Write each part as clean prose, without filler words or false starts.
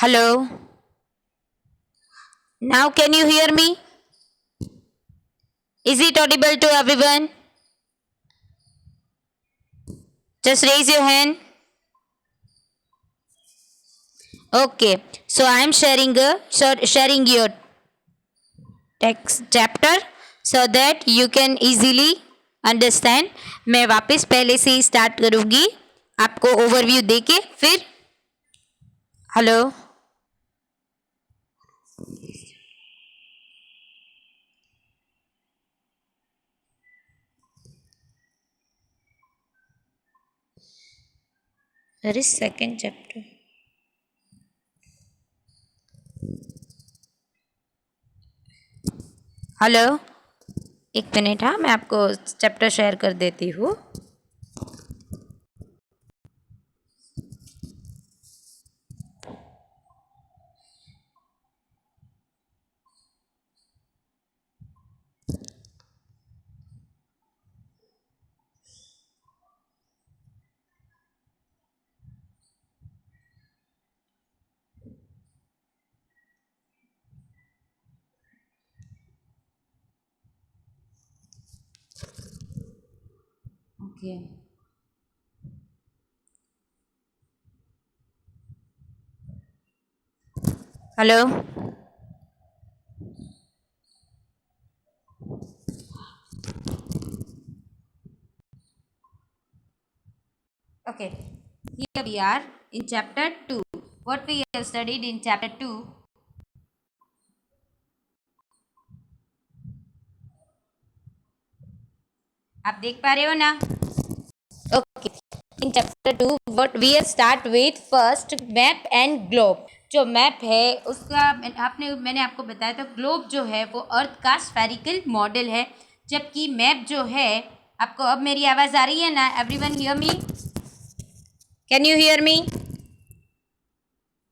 Hello. Now can you hear me? Is it audible to everyone? Just raise your hand. Okay. So I am sharing your text chapter so that you can easily understand. मैं वापस पहले से ही start करूँगी आपको overview देके फिर hello There is second chapter. Hello एक minute हाँ मैं आपको चैप्टर शेयर कर देती हूँ okay hello Okay, here we are in chapter 2. What we have studied in chapter 2. आप देख पा रहे हो ना? Okay. In chapter 2, what we have start with first map and globe. जो मैप है उसका मैंने आपको बताया था ग्लोब जो है वो अर्थ का स्फेरिकल मॉडल है जबकि मैप जो है आपको अब मेरी आवाज़ आ रही है ना everyone hear me can you hear me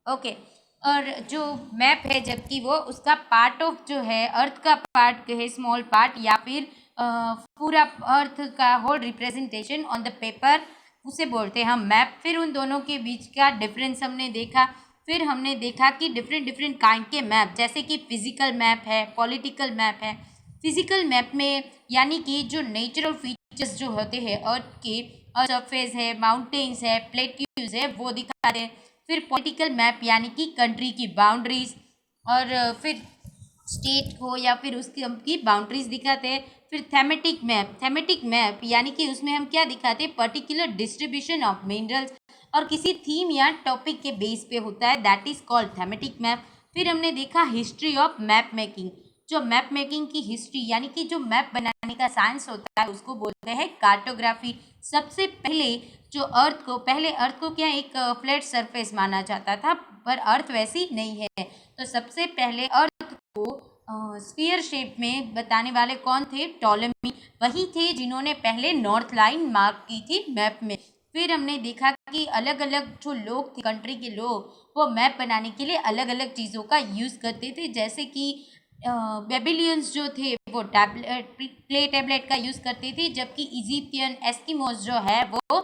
okay और जो मैप है जबकि वो उसका पार्ट ऑफ जो है अर्थ का पार्ट है स्मॉल पार्ट या फिर पूरा अर्थ का whole representation on the paper उसे बोलते हैं हम मैप। फिर उन दोनों के बीच का डिफरेंस हमने देखा। फिर हमने देखा कि डिफरेंट काइंड के मैप जैसे कि फिजिकल मैप है, पॉलिटिकल मैप है। फिजिकल मैप में यानी कि जो नेचुरल फीचर्स जो होते हैं अर्थ के सरफेस है, माउंटेन्स है, प्लेट्यूज है वो दिखाते हैं। फिर पॉलिटिकल मैप यानी कि कंट्री की बाउंड्रीज और फिर स्टेट को या फिर उसकी बाउंड्रीज दिखाते हैं। फिर थेमेटिक मैप यानी कि उसमें हम क्या दिखाते हैं पर्टिकुलर डिस्ट्रीब्यूशन ऑफ मिनरल्स और किसी थीम या टॉपिक के बेस पे होता है that is called thematic map. फिर हमने देखा हिस्ट्री ऑफ मैप मेकिंग। जो मैप मेकिंग की हिस्ट्री यानी कि जो मैप बनाने का साइंस होता है उसको बोलते हैं कार्टोग्राफी। सबसे पहले अर्थ को क्या एक फ्लैट सरफेस माना जाता था पर अर्थ वैसी नहीं है। तो सबसे पहले अर्थ को स्फीयर शेप में बताने वाले कौन थे? टॉलेमी। वही थे जिन्होंने पहले नॉर्थ लाइन मार्क की थी मैप में। फिर हमने देखा कि अलग अलग जो लोग थे कंट्री के लोग वो मैप बनाने के लिए अलग अलग चीज़ों का यूज़ करते थे जैसे कि बेबीलियंस जो थे वो क्ले टैबलेट का यूज़ करते थे जबकि इजिप्टियन एस्किमोज जो है वो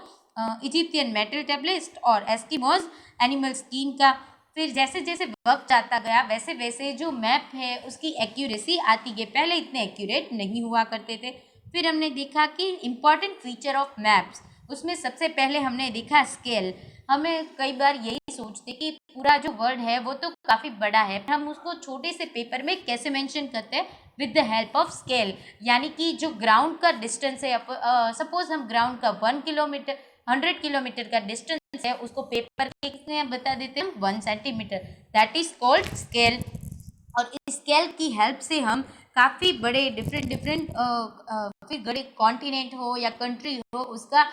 इजिप्टियन मेटल टैबलेट और एस्किमोज एनिमल स्किन का। फिर जैसे जैसे वक्त जाता गया वैसे वैसे जो मैप है उसकी एक्यूरेसी आती गई। पहले इतने एक्यूरेट नहीं हुआ करते थे। फिर हमने देखा कि इम्पॉर्टेंट फीचर ऑफ मैप्स उसमें सबसे पहले हमने देखा स्केल। हमें कई बार यही सोचते कि पूरा जो वर्ड है वो तो काफ़ी बड़ा है पर हम उसको छोटे से पेपर में कैसे मेंशन करते हैं with the help of scale. यानी कि जो ग्राउंड का डिस्टेंस है सपोज हम ग्राउंड का 100 किलोमीटर का डिस्टेंस है उसको पेपर के कितने बता देते हैं 1 centimetre that is called scale. और इस स्केल की हेल्प से हम काफ़ी बड़े डिफरेंट फिर बड़े कॉन्टिनेंट हो या कंट्री हो उसका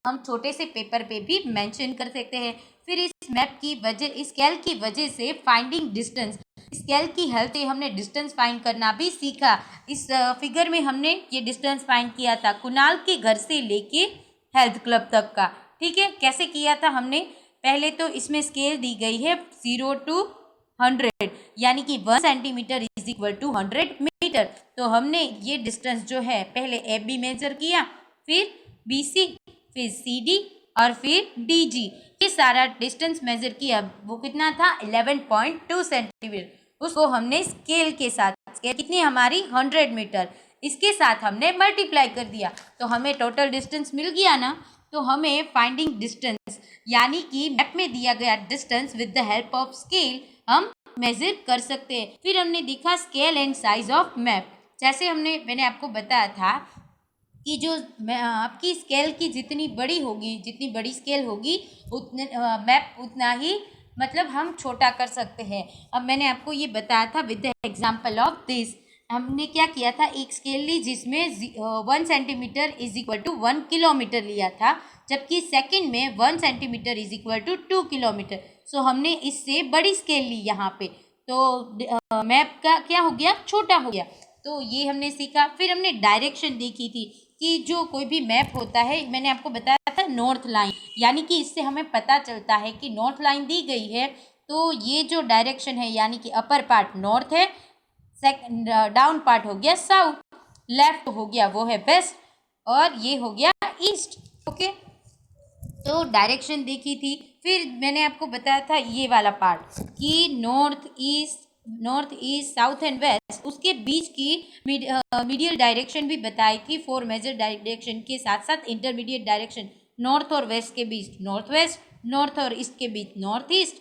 हम छोटे से पेपर पे भी मेंशन कर सकते हैं। फिर इस स्केल की वजह से फाइंडिंग डिस्टेंस स्केल की हेल्प से हमने डिस्टेंस फाइंड करना भी सीखा। इस फिगर में हमने ये डिस्टेंस फाइंड किया था कुणाल के घर से लेके हेल्थ क्लब तक का। ठीक है, कैसे किया था हमने? पहले तो इसमें स्केल दी गई है 0 to 100 यानी कि 1 centimetre is equal to 100 metre. तो हमने ये डिस्टेंस जो है पहले AB मेजर किया, फिर BC, फिर CD, और फिर DG, ये सारा डिस्टेंस मेजर किया। वो कितना था 11.2 सेंटीमीटर। उसको हमने स्केल के साथ, स्केल कितनी हमारी 100 मीटर, इसके साथ हमने मल्टीप्लाई कर दिया तो हमें टोटल डिस्टेंस मिल गया ना। तो हमें फाइंडिंग डिस्टेंस यानी कि मैप में दिया गया distance with the help of scale हम मेजर कर सकते हैं। फिर हमने देखा scale and size of map. जैसे मैंने आपको बताया था कि जो आपकी स्केल की जितनी बड़ी होगी, जितनी बड़ी स्केल होगी उतने मैप उतना ही मतलब हम छोटा कर सकते हैं। अब मैंने आपको ये बताया था with the example of this. हमने क्या किया था, एक स्केल ली जिसमें 1 centimetre is equal to 1 kilometre लिया था, जबकि सेकंड में 1 centimetre is equal to 2 kilometre. So हमने इससे बड़ी स्केल ली यहाँ पे, तो मैप का क्या हो गया, छोटा हो गया। तो ये हमने सीखा। फिर हमने डायरेक्शन देखी थी कि जो कोई भी मैप होता है, मैंने आपको बताया था नॉर्थ लाइन, यानी कि इससे हमें पता चलता है कि नॉर्थ लाइन दी गई है तो ये जो डायरेक्शन है यानी कि अपर पार्ट नॉर्थ है, सेकंड डाउन पार्ट हो गया साउथ, लेफ्ट हो गया वो है वेस्ट, और ये हो गया ईस्ट। ओके, तो डायरेक्शन देखी थी। फिर मैंने आपको बताया था ये वाला पार्ट कि north east south and west, उसके बीच की मीडियल डायरेक्शन भी बताई थी। 4 मेजर डायरेक्शन के साथ साथ इंटरमीडिएट डायरेक्शन, नॉर्थ और वेस्ट के बीच नॉर्थ वेस्ट, नॉर्थ और ईस्ट के बीच नॉर्थ ईस्ट,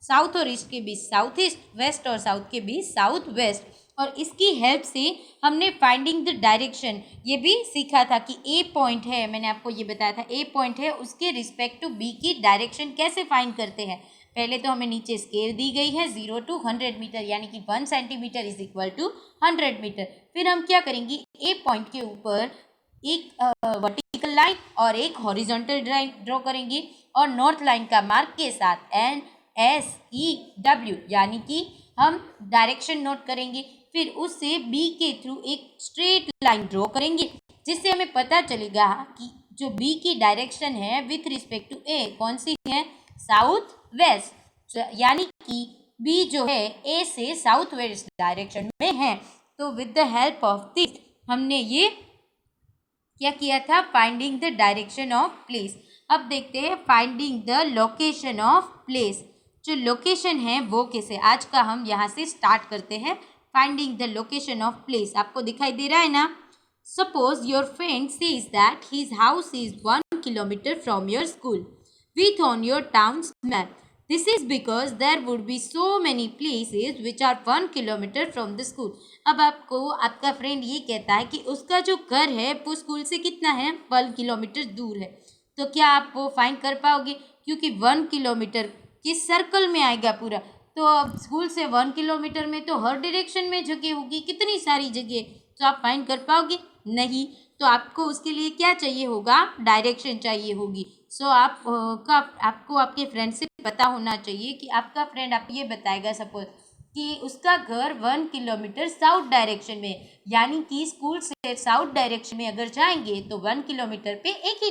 साउथ और ईस्ट के बीच साउथ ईस्ट, वेस्ट और साउथ के बीच साउथ वेस्ट। और इसकी हेल्प से हमने फाइंडिंग द डायरेक्शन ये भी सीखा था कि ए पॉइंट है, मैंने आपको ये बताया था ए पॉइंट है, उसके रिस्पेक्ट टू बी की डायरेक्शन कैसे फाइंड करते हैं। पहले तो हमें नीचे स्केल दी गई है 0 to 100 मीटर, यानी कि 1 centimetre is equal to 100 metre. फिर हम क्या करेंगे, ए पॉइंट के ऊपर एक वर्टिकल लाइन और एक हॉरिजॉन्टल लाइन ड्रॉ करेंगे और नॉर्थ लाइन का मार्क के साथ NSEW यानी कि हम डायरेक्शन नोट करेंगे। फिर उससे बी के थ्रू एक स्ट्रेट लाइन ड्रॉ करेंगे, जिससे हमें पता चलेगा कि जो बी की डायरेक्शन है विथ रिस्पेक्ट टू ए कौन सी है, साउथ वेस्ट, यानी कि बी जो है ए से साउथ वेस्ट डायरेक्शन में है। तो with the help of this हमने ये क्या किया था, finding the direction of place. अब देखते हैं finding the location of place. जो लोकेशन है वो कैसे, आज का हम यहाँ से स्टार्ट करते हैं। Finding the location of place, आपको दिखाई दे रहा है ना। Suppose your friend says that his house is 1 kilometre from your school with on your town's map. This is because there would be so many places which are 1 kilometer from the school. अब आपको आपका friend ये कहता है कि उसका जो घर है वो स्कूल से कितना है, 1 किलोमीटर दूर है। तो क्या आप वो फाइंड कर पाओगे, क्योंकि 1 किलोमीटर किस सर्कल में आएगा पूरा। तो अब स्कूल से 1 किलोमीटर में तो हर डायरेक्शन में जगह होगी, कितनी सारी जगह, तो आप फाइंड कर पाओगे नहीं। तो आपको उसके लिए क्या चाहिए होगा, डायरेक्शन चाहिए होगी। सो आपको आपके फ्रेंड से पता होना चाहिए कि आपका फ्रेंड आप ये बताएगा सपोज कि उसका घर 1 किलोमीटर साउथ डायरेक्शन में, यानी कि स्कूल से साउथ डायरेक्शन में अगर जाएंगे तो 1 किलोमीटर पे एक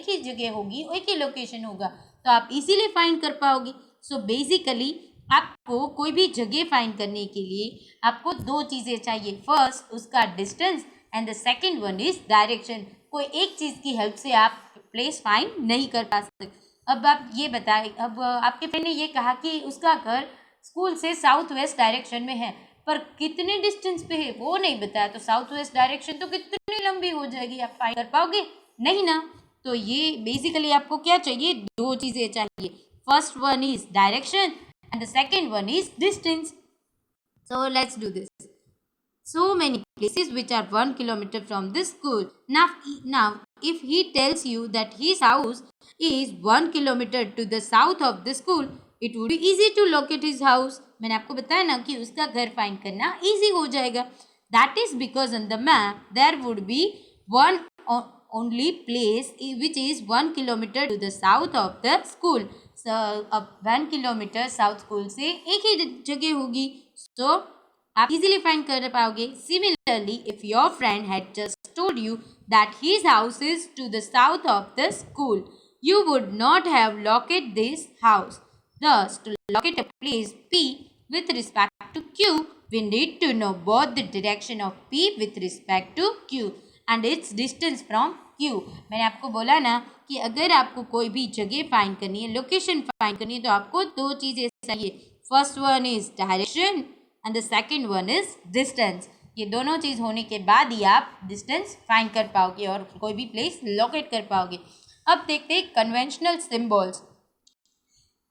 ही जगह होगी, एक ही लोकेशन होगा, तो आप इजीली फाइंड कर पाओगे। सो बेसिकली आपको कोई भी जगह फाइंड करने के लिए आपको 2 चीज़ें चाहिए, फर्स्ट उसका distance and the second one is direction. कोई एक चीज़ की हेल्प से आप प्लेस फाइंड नहीं कर पा सकते। अब आप ये बताएं, अब आपके फ्रेंड ने ये कहा कि उसका घर स्कूल से साउथ वेस्ट डायरेक्शन में है, पर कितने डिस्टेंस पे है वो नहीं बताया, तो साउथ वेस्ट डायरेक्शन तो कितनी लंबी हो जाएगी, आप फाइंड कर पाओगे नहीं ना। तो ये बेसिकली आपको क्या चाहिए, 2 चीज़ें चाहिए, first one is direction and the second one is distance. So let's do this. So many places which are 1 kilometer from this school. Now if he tells you that his house is 1 kilometer to the south of the school, it would be easy to locate his house. मैंने आपको बताया ना कि उसका घर find करना easy हो जाएगा. That is because on the map there would be one only place which is 1 kilometer to the south of the school. So अब 1 किलोमीटर साउथ स्कूल से एक ही जगह होगी, so आप इजीली फाइंड कर पाओगे। Similarly if your friend had just told you that his house is to the south of the school, you would not have locate this house. Thus, to locate a place P with respect to Q, we need to know both the direction of P with respect to Q and its distance from क्यों? मैंने आपको बोला ना कि अगर आपको कोई भी जगह फाइंड करनी है, लोकेशन फाइंड करनी है, तो आपको दो चीज़ें चाहिए। First one is direction and the second one is distance. ये दोनों चीज़ होने के बाद ही आप डिस्टेंस फाइंड कर पाओगे और कोई भी प्लेस लोकेट कर पाओगे। अब देखते हैं कन्वेंशनल सिम्बॉल्स।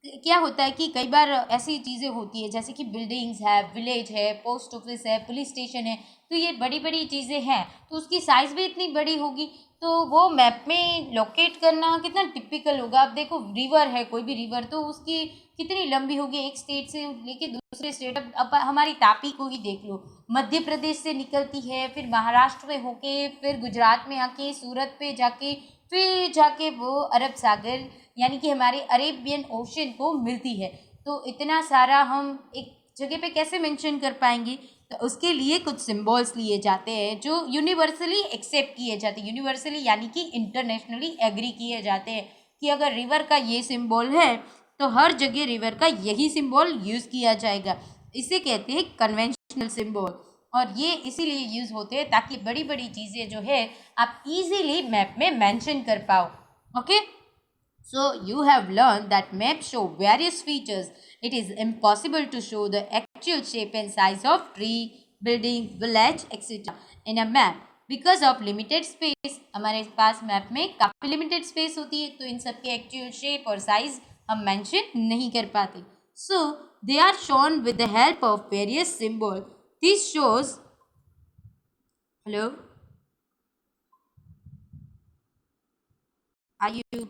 क्या होता है कि कई बार ऐसी चीज़ें होती है जैसे कि बिल्डिंग्स है, विलेज है, पोस्ट ऑफिस है, पुलिस स्टेशन है, तो ये बड़ी बड़ी चीज़ें हैं, तो उसकी साइज़ भी इतनी बड़ी होगी, तो वो मैप में लोकेट करना कितना टिपिकल होगा। अब देखो रिवर है, कोई भी रिवर, तो उसकी कितनी लंबी होगी, एक स्टेट से लेके दूसरे स्टेट। अब हमारी तापी को ही देख लो, मध्य प्रदेश से निकलती है, फिर महाराष्ट्र में होके, फिर गुजरात में आके, सूरत पे जाके, फिर जाके वो अरब सागर यानी कि हमारे अरेबियन ओशन को मिलती है। तो इतना सारा हम एक जगह पे कैसे मेंशन कर पाएंगे? तो उसके लिए कुछ सिंबल्स लिए जाते हैं जो यूनिवर्सली एक्सेप्ट किए जाते हैं। यूनिवर्सली यानी कि इंटरनेशनली एग्री किए जाते हैं कि अगर रिवर का ये सिंबल है तो हर जगह रिवर का यही सिंबल यूज़ किया जाएगा। इसे कहते हैं कन्वेंशनल सिंबल, और ये इसीलिए यूज़ होते हैं ताकि बड़ी बड़ी चीज़ें जो है आप इजीली मैप में मेंशन कर पाओ। Okay, so you have learned that maps show various features. It is impossible to show the actual shape and size of tree, building, village, etc. in a map because of limited space. हमारे पास map में काफ़ी limited space होती है, तो इन सब के actual shape और size हम मेंशन नहीं कर पाते. So they are shown with the help of various symbol. This shows. Hello, are you?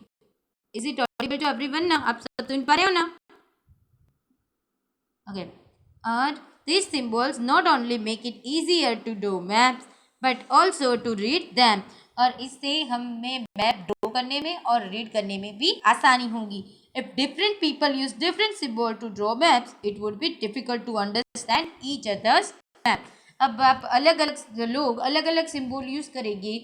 Is it audible to everyone ना? आप सब सुन पा रहे हो ना? Okay. और these symbols not only make it easier to draw maps but also to read them. और इससे हमें मैप ड्रॉ करने में और रीड करने में भी आसानी होगी. If different people use different symbol to draw maps, it would be difficult to understand each other's map. अब आप अलग अलग लोग अलग अलग सिंबल यूज करेंगे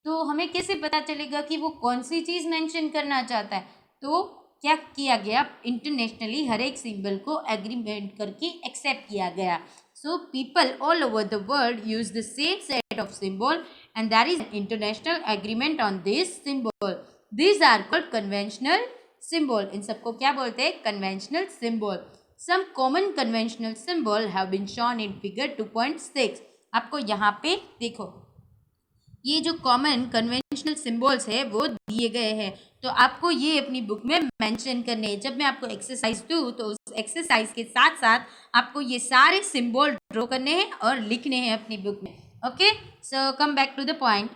तो हमें कैसे पता चलेगा कि वो कौन सी चीज़ मेंशन करना चाहता है? तो क्या किया गया, इंटरनेशनली हर एक सिंबल को एग्रीमेंट करके एक्सेप्ट किया गया. So people all over the world use the same set of symbol and that is international agreement on this symbol. This are called conventional symbol. इन सबको क्या बोलते हैं? Conventional symbol. Some common conventional symbol have been shown in figure 2.6. आपको यहाँ पे देखो ये जो कॉमन कन्वेंशनल सिंबल्स है वो दिए गए हैं, तो आपको ये अपनी बुक में मेंशन करने हैं. जब मैं आपको एक्सरसाइज दूँ तो उस एक्सरसाइज के साथ साथ आपको ये सारे सिंबल ड्रॉ करने हैं और लिखने हैं अपनी बुक में. Okay, so come back to the point.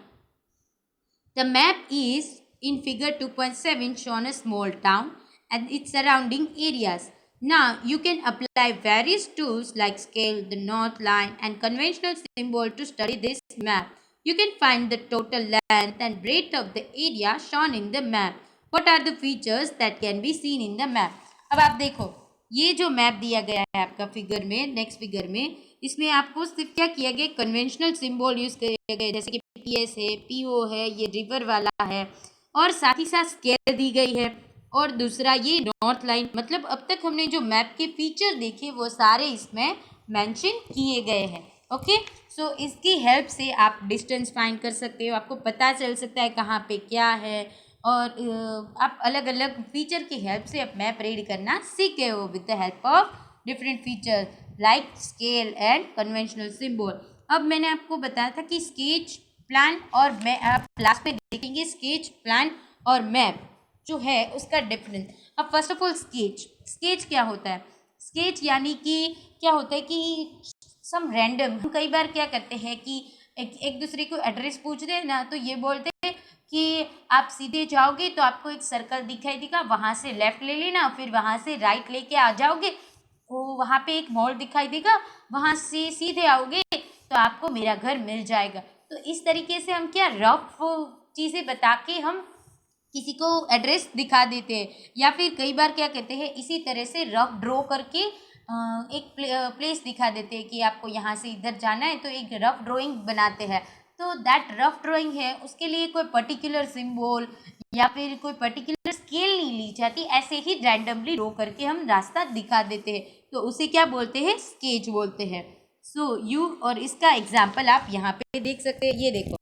The map is in figure 2.7 shown a small town and its surrounding areas. Now you can apply various tools like scale, the north line and conventional symbol to study this map. You can find the total length and breadth of the area shown in the map. What are the features that can be seen in the map? अब आप देखो ये जो map दिया गया है आपका figure में, नेक्स्ट फिगर में, इसमें आपको सिर्फ क्या किया गया, कन्वेंशनल सिंबल यूज किए गए जैसे कि PS है, PO है, ये रिवर वाला है, और साथ ही साथ स्केल दी गई है, और दूसरा ये नॉर्थ लाइन. मतलब अब तक हमने जो मैप के फीचर देखे वो सारे इसमें मेंशन किए गए हैं. ओके, सो इसकी हेल्प से आप डिस्टेंस फाइंड कर सकते हो, आपको पता चल सकता है कहाँ पे क्या है, और आप अलग अलग फीचर की हेल्प से आप मैप रीड करना सीख गए हो with the help of different feature like scale and conventional symbol. अब मैंने आपको बताया था कि स्केच प्लान और आप लास्ट में देखेंगे स्केच प्लान और मैप जो है उसका डिफरेंस. अब फर्स्ट ऑफ ऑल स्केच क्या होता है? स्केच यानी कि क्या होता है कि सम रैंडम, हम कई बार क्या करते हैं कि एक दूसरे को एड्रेस पूछते हैं ना, तो ये बोलते हैं कि आप सीधे जाओगे तो आपको एक सर्कल दिखाई देगा, वहाँ से लेफ्ट ले लेना, फिर वहाँ से राइट लेके आ जाओगे, वो वहाँ पे एक मॉल दिखाई देगा, वहाँ से सीधे आओगे तो आपको मेरा घर मिल जाएगा. तो इस तरीके से हम क्या रफ चीज़ें बता के हम किसी को एड्रेस दिखा देते हैं, या फिर कई बार क्या कहते हैं इसी तरह से रफ ड्रॉ करके एक प्लेस दिखा देते हैं कि आपको यहाँ से इधर जाना है, तो एक रफ ड्राइंग बनाते हैं. तो दैट रफ ड्राइंग है, उसके लिए कोई पर्टिकुलर सिंबल या फिर कोई पर्टिकुलर स्केल नहीं ली जाती, ऐसे ही रैंडमली ड्रॉ करके हम रास्ता दिखा देते हैं, तो उसे क्या बोलते हैं? स्केच बोलते हैं. सो और इसका एग्जाम्पल आप यहाँ पे देख सकते हैं. ये देखो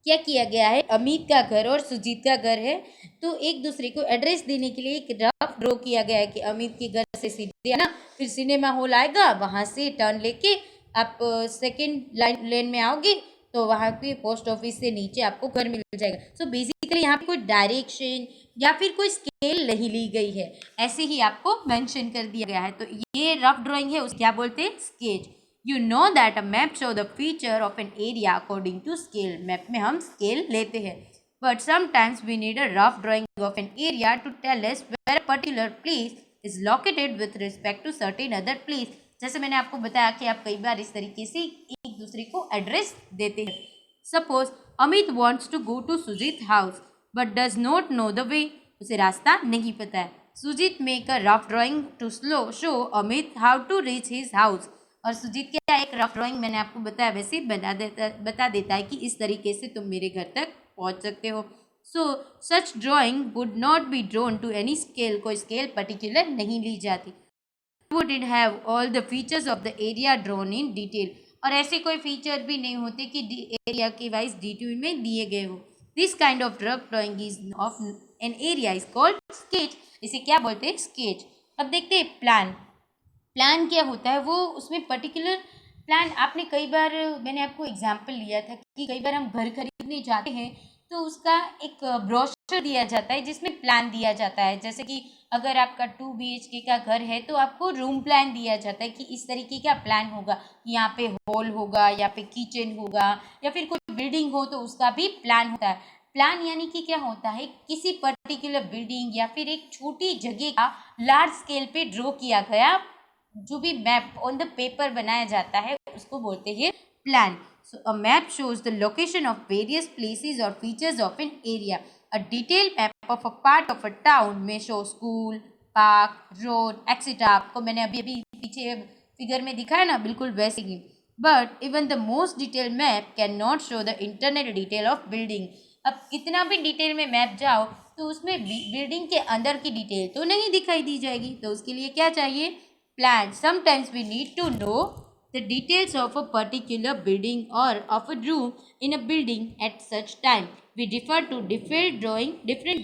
क्या किया गया है, अमित का घर और सुजीत का घर है, तो एक दूसरे को एड्रेस देने के लिए एक रफ ड्रॉ किया गया है कि अमित के घर से सीधे आना, फिर सिनेमा हॉल आएगा, वहाँ से टर्न लेके आप सेकेंड लेन में आओगे तो वहाँ पे पोस्ट ऑफिस से नीचे आपको घर मिल जाएगा। सो बेसिकली यहाँ पे कोई डायरेक्शन या फिर कोई स्केल नहीं ली गई है, ऐसे ही आपको मेंशन कर दिया गया है। तो ये रफ ड्राइंग है, उस क्या बोलते हैं, sketch. You know that a map show the feature of an area according to scale. Map में हम स्केल लेते हैं, but sometimes we need a rough drawing of an area to tell us where a particular place is located with respect to certain other place. जैसे मैंने आपको बताया कि आप कई बार इस तरीके से एक दूसरे को एड्रेस देते हैं। Suppose Amit wants to go to Sujit house but does not know the way. उसे रास्ता नहीं पता है। Sujit make a rough drawing to show Amit how to reach his house. और सुजीत क्या एक रफ ड्राइंग मैंने आपको बताया वैसे बता देता है कि इस तरीके से तुम मेरे घर तक पहुंच सकते हो। So such drawing would not be drawn to any scale. कोई स्केल पर्टिकुलर नहीं ली जाती। would it have all the features of the area drawn in detail। और ऐसे कोई फीचर भी नहीं होते कि एरिया के वाइज डिटेल में दिए गए हो। This kind of rough drawing is of an area is called sketch. इसे क्या बोलते हैं, स्केच। अब देखते हैं प्लान। प्लान क्या होता है, वो उसमें पर्टिकुलर प्लान आपने कई बार, मैंने आपको एग्जाम्पल लिया था कि कई बार हम घर खरीदने जाते हैं तो उसका एक ब्रोशर दिया जाता है जिसमें प्लान दिया जाता है। जैसे कि अगर आपका 2 BHK का घर है तो आपको रूम प्लान दिया जाता है कि इस तरीके का प्लान होगा, यहाँ पे हॉल होगा, यहाँ पे किचन होगा, या फिर कोई बिल्डिंग हो तो उसका भी प्लान होता है। प्लान यानी कि क्या होता है, किसी पर्टिकुलर बिल्डिंग या फिर एक छोटी जगह का लार्ज स्केल पे ड्रॉ किया गया जो भी मैप ऑन द पेपर बनाया जाता है उसको बोलते हैं plan. So a map shows the location of various places or features of an area. A detailed map of a part of a town may show school, park, road, etc. आपको मैंने अभी अभी पीछे फिगर में दिखाया ना, बिल्कुल वैसे ही। But even the most detailed map cannot show the internal detail of building. अब कितना भी डिटेल में मैप जाओ तो उसमें बिल्डिंग के अंदर की डिटेल तो नहीं दिखाई दी जाएगी। तो उसके लिए क्या चाहिए, plan. Sometimes we need to know the details of a particular building or of a room in a building at such time. We refer to different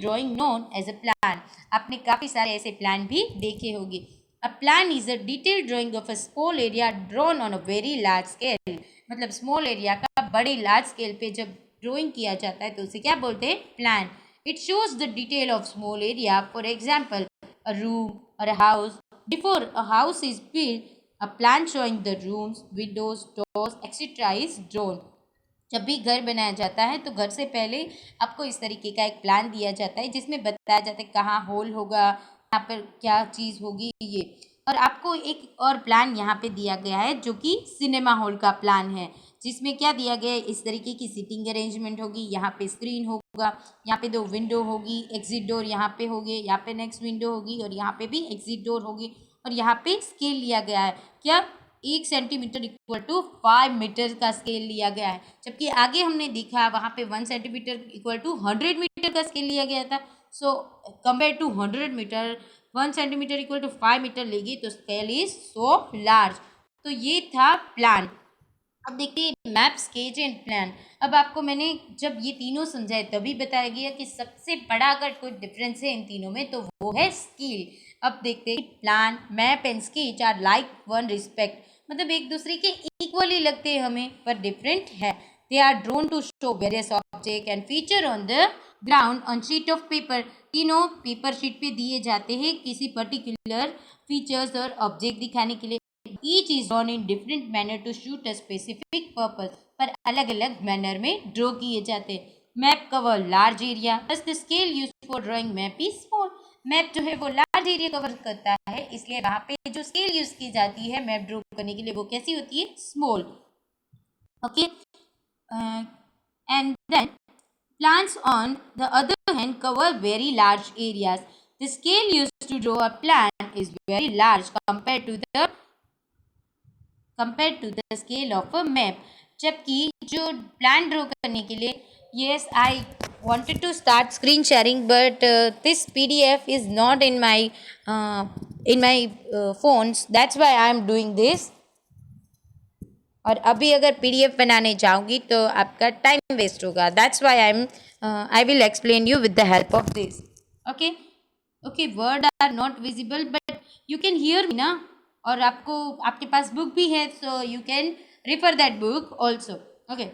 drawing known as a plan. आपने काफ़ी सारे ऐसे plan भी देखे होंगे। A plan is a detailed drawing of a small area drawn on a very large scale. मतलब small area का बड़े लार्ज स्केल पे जब ड्राइंग किया जाता है तो उसे क्या बोलते हैं, plan. It shows the detail of small area, for example, a room or a house. Before a house is built, a plan showing the rooms, windows, doors, etc. is drawn. जब भी घर बनाया जाता है तो घर से पहले आपको इस तरीके का एक प्लान दिया जाता है जिसमें बताया जाता है कहाँ हॉल होगा, यहाँ पर क्या चीज़ होगी ये। और आपको एक और प्लान यहाँ पे दिया गया है जो कि सिनेमा हॉल का प्लान है, जिसमें क्या दिया गया है, इस तरीके की सीटिंग अरेंजमेंट होगी, यहाँ पे स्क्रीन होगा, यहाँ पे 2 विंडो होगी, एग्जिट डोर यहाँ पे होगी, यहाँ पे नेक्स्ट विंडो होगी और यहाँ पे भी एग्जिट डोर होगी। और यहाँ पे स्केल लिया गया है, क्या 1 सेंटीमीटर इक्वल टू 5 मीटर का स्केल लिया गया है। जबकि आगे हमने देखा वहाँ पे 1 सेंटीमीटर इक्वल टू 100 मीटर का स्केल लिया गया था। So compare to 100 metre 1 centimetre equal to 5 metre लेगी तो स्केल इज सो लार्ज। तो ये था प्लान। अब देखिए मैप, स्केच एंड प्लान। अब आपको मैंने जब ये तीनों समझाए तभी बताया गया कि सबसे बड़ा अगर कोई डिफरेंस है इन तीनों में तो वो है स्केल। अब देखते हैं plan, map and sketch are like one respect, मतलब एक दूसरे के इक्वली लगते हैं हमें पर डिफरेंट है। They are drawn to show various object and feature on the ground on sheet of paper. तीनों पेपर शीट पे दिए जाते हैं किसी पर्टिकुलर फीचर्स और ऑब्जेक्ट दिखाने के लिए। Each is drawn in different manner to suit a specific purpose, पर अलग अलग मैनर में ड्रॉ किए जाते हैं। मैप कवर लार्ज एरिया, बस the scale use for drawing map is small. Map जो है वो लार्ज एरिया कवर करता है, इसलिए वहाँ पे जो स्केल यूज की जाती है मैप ड्रॉ करने के लिए वो कैसी होती है, small. Okay, and then plans on the other hand cover very large areas. The scale used to draw a plan is very large compared to the scale of a map. जबकि जो plan draw करने के लिए, yes I wanted to start screen sharing but this PDF is not in my phones, that's why I am doing this. और अभी अगर PDF बनाने जाऊंगी तो आपका टाइम वेस्ट होगा. That's why I will explain you with the help of this. Okay okay, word are not visible but you can hear me ना. और आपको आपके पास बुक भी है, so you can refer that book also. Okay.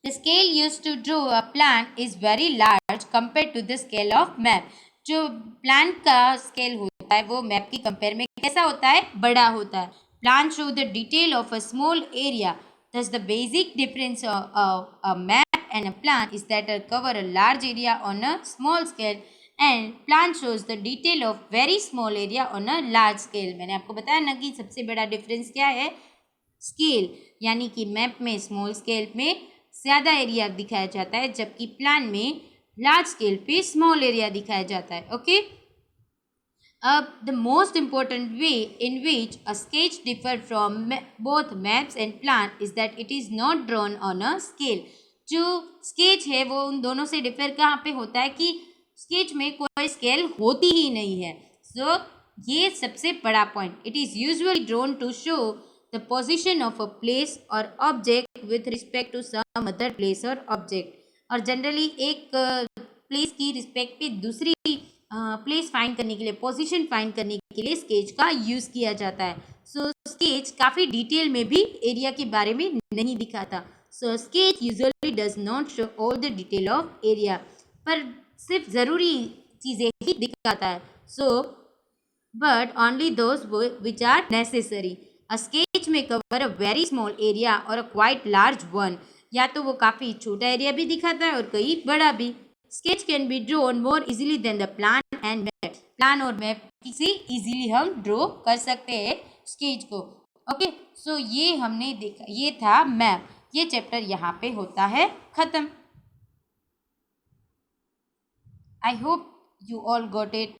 The scale used to draw a plan is very large compared to the scale of map. जो plan का scale होता है वो मैप की कंपेयर में कैसा होता है, बड़ा होता है. Plan show the detail of a small area. Thus the basic difference of a map and a plan is that it cover a large area on a small scale and plan shows the detail of very small area on a large scale. मैंने आपको बताया ना कि सबसे बड़ा difference क्या है, scale. यानी कि मैप में स्मॉल स्केल में ज़्यादा एरिया दिखाया जाता है, जबकि प्लान में लार्ज स्केल पे स्मॉल एरिया दिखाया जाता है. ओके. अब the most important way in which a sketch differ from both maps and plan is that it is not drawn on a scale. जो स्केच है वो उन दोनों से डिफर कहाँ पे होता है कि स्केच में कोई स्केल होती ही नहीं है. सो ये सबसे बड़ा point. It is usually drawn to show the position of a place or object with respect to some other place or object. और जनरली एक प्लेस की रिस्पेक्ट पे दूसरी प्लेस फाइंड करने के लिए, पोजीशन फाइंड करने के लिए स्केच का यूज़ किया जाता है. सो स्केच काफ़ी डिटेल में भी एरिया के बारे में नहीं दिखाता. So sketch usually does not show all the detail of area, पर सिर्फ ज़रूरी चीज़ें ही दिखाता है. So but only those which are necessary. A sketch may cover a very small area or a quite large one. या तो वो काफ़ी छोटा एरिया भी दिखाता है और कहीं बड़ा भी. Sketch can be drawn more easily than the plan and map. Plan और मैप से इजीली हम ड्रॉ कर सकते हैं स्केच को. ओके, सो ये हमने देखा, ये था मैप. ये चैप्टर यहाँ पे होता है ख़त्म. I hope you all got it.